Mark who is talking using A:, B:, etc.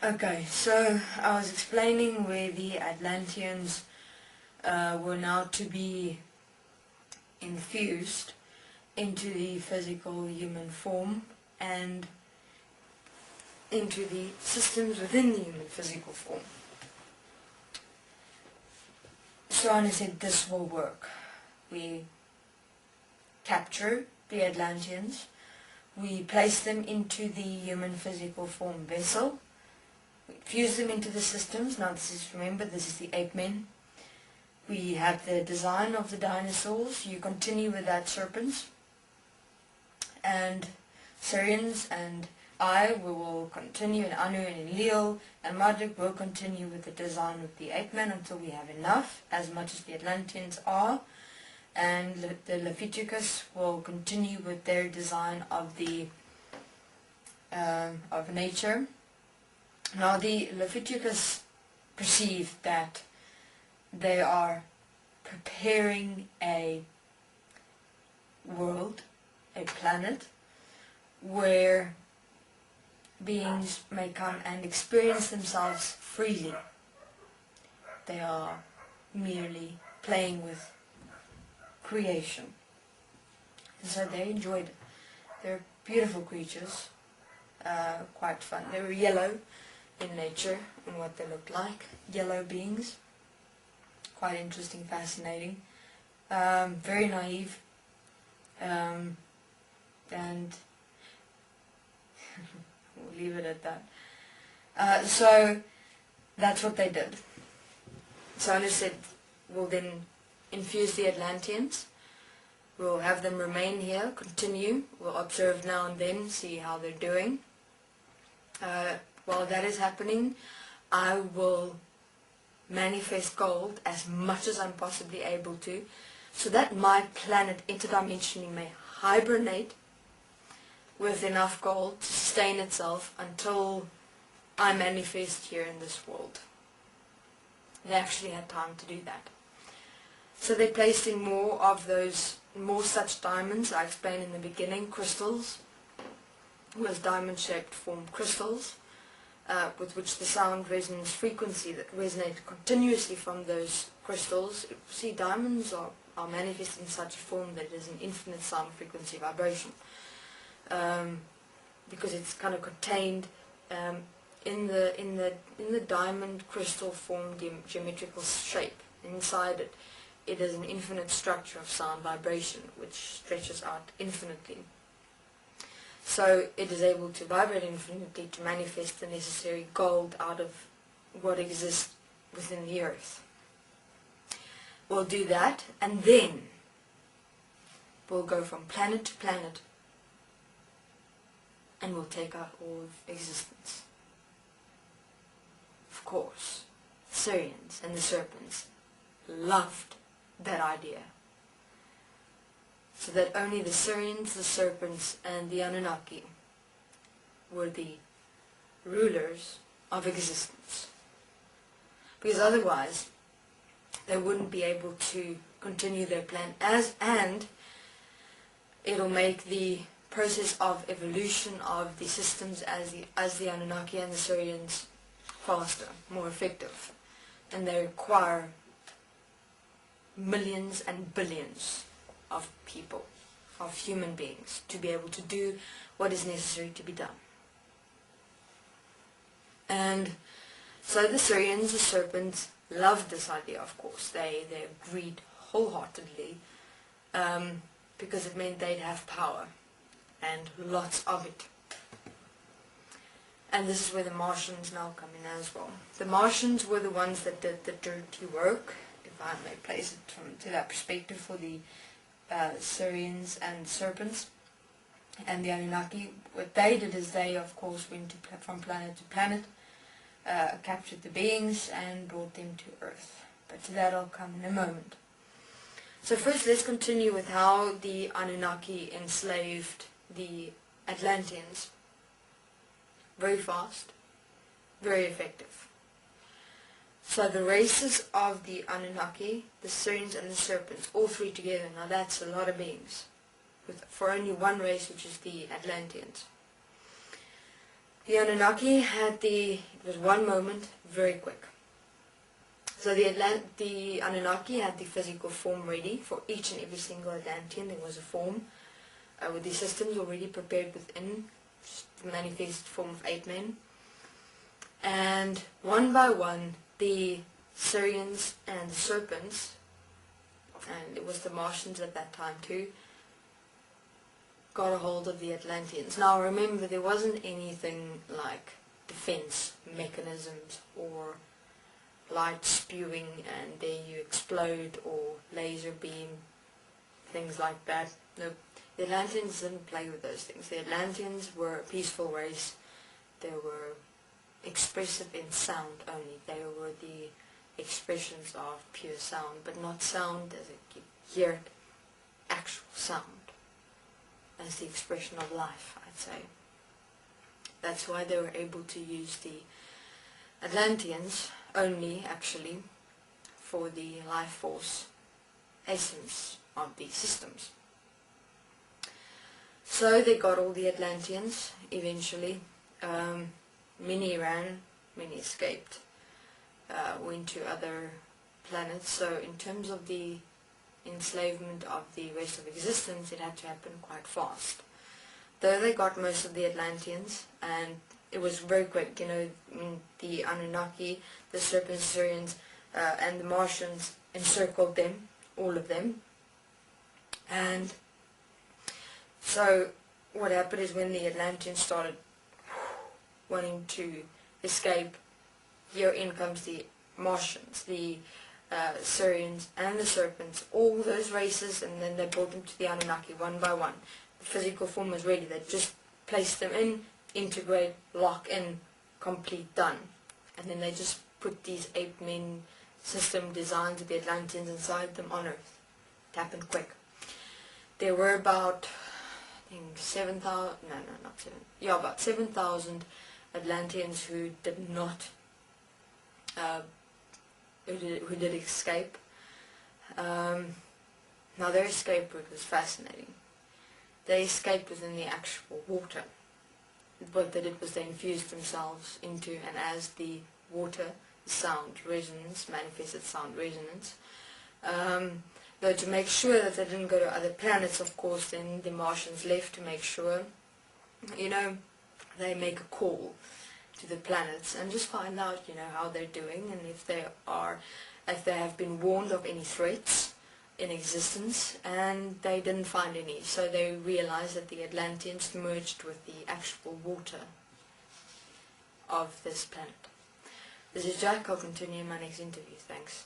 A: Okay, so I was explaining where the Atlanteans were now to be infused into the physical human form and into the systems within the human physical form. So I said this will work. We capture the Atlanteans, we place them into the human physical form vessel, we fuse them into the systems. Now remember, this is the ape men. We have the design of the dinosaurs. You continue with that serpents. And Syrians and we will continue, and Anu and Enlil and Marduk will continue with the design of the ape men until we have enough, as much as the Atlanteans are. And the Leviticus will continue with their design of the of nature. Now the Leviticus perceive that they are preparing a world, a planet, where beings may come and experience themselves freely. They are merely playing with creation. And so they enjoyed it. They're beautiful creatures, quite fun. They were yellow in nature and what they looked like. Yellow beings. Quite interesting, fascinating. Very naive. And we'll leave it at that. So that's what they did. So I said, we'll then infuse the Atlanteans. We'll have them remain here, continue. We'll observe now and then, see how they're doing. While that is happening, I will manifest gold as much as I'm possibly able to, so that my planet interdimensionally may hibernate with enough gold to sustain itself until I manifest here in this world. They actually had time to do that. So they placed in more such diamonds. I explained in the beginning, crystals, with diamond-shaped formed crystals, with which the sound resonance frequency that resonates continuously from those crystals. See, diamonds are manifest in such a form that it is an infinite sound frequency vibration, because it's kind of contained in the diamond crystal formed geometrical shape. Inside it, it is an infinite structure of sound vibration which stretches out infinitely. So it is able to vibrate infinitely to manifest the necessary gold out of what exists within the earth. We'll do that, and then we'll go from planet to planet, and we'll take out all of existence. Of course, the Syrians and the serpents loved that idea, so that only the Syrians, the serpents, and the Anunnaki were the rulers of existence. Because otherwise, they wouldn't be able to continue their plan, and it'll make the process of evolution of the systems as the Anunnaki and the Syrians faster, more effective, and they require millions and billions of people, of human beings, to be able to do what is necessary to be done. And so the Syrians, the serpents, loved this idea, of course. They agreed wholeheartedly, because it meant they'd have power, and lots of it. And this is where the Martians now come in as well. The Martians were the ones that did the dirty work, if I may place it to that perspective, for the Syrians and serpents and the Anunnaki. What they did is they, of course, went from planet to planet, captured the beings and brought them to Earth. But to that I'll come in a moment. So first let's continue with how the Anunnaki enslaved the Atlanteans. Very fast, very effective. So the races of the Anunnaki, the Syrians and the serpents, all three together, now that's a lot of beings, for only one race, which is the Atlanteans. The Anunnaki had it was one moment, very quick. So the Anunnaki had the physical form ready for each and every single Atlantean. There was a form with the systems already prepared within, the manifest form of 8 men. And one by one, the Syrians and the Serpents, and it was the Martians at that time too, got a hold of the Atlanteans. Now remember, there wasn't anything like defense mechanisms or light spewing and there you explode, or laser beam, things like that. No, the Atlanteans didn't play with those things. The Atlanteans were a peaceful race. They were expressive in sound only. They were the expressions of pure sound, but not sound as you hear it, actual sound as the expression of life, I'd say. That's why they were able to use the Atlanteans only, actually, for the life force essence of these systems. So they got all the Atlanteans eventually. Many ran, many escaped, went to other planets. So in terms of the enslavement of the rest of existence, it had to happen quite fast. Though they got most of the Atlanteans, and it was very quick, you know, the Anunnaki, the Serpents, Syrians, and the Martians encircled them, all of them. And so what happened is when the Atlanteans started wanting to escape, here in comes the Martians, the Syrians and the Serpents, all those races, and then they brought them to the Anunnaki one by one. The physical form was ready. They just placed them in, integrate, lock in, complete, done. And then they just put these 8 men system designs of the Atlanteans inside them on Earth. It happened quick. There were about, I think, 7,000, no, not 7, yeah, about 7,000 Atlanteans who did not, who did escape. Now their escape route was fascinating. They escaped within the actual water. What they did was they infused themselves into, and as the water, sound resonance, manifested sound resonance, though to make sure that they didn't go to other planets, of course, then the Martians left to make sure, you know, they make a call to the planets and just find out, you know, how they're doing, and if they have been warned of any threats in existence, and they didn't find any. So they realized that the Atlanteans merged with the actual water of this planet. This is Jack. I'll continue in my next interview. Thanks.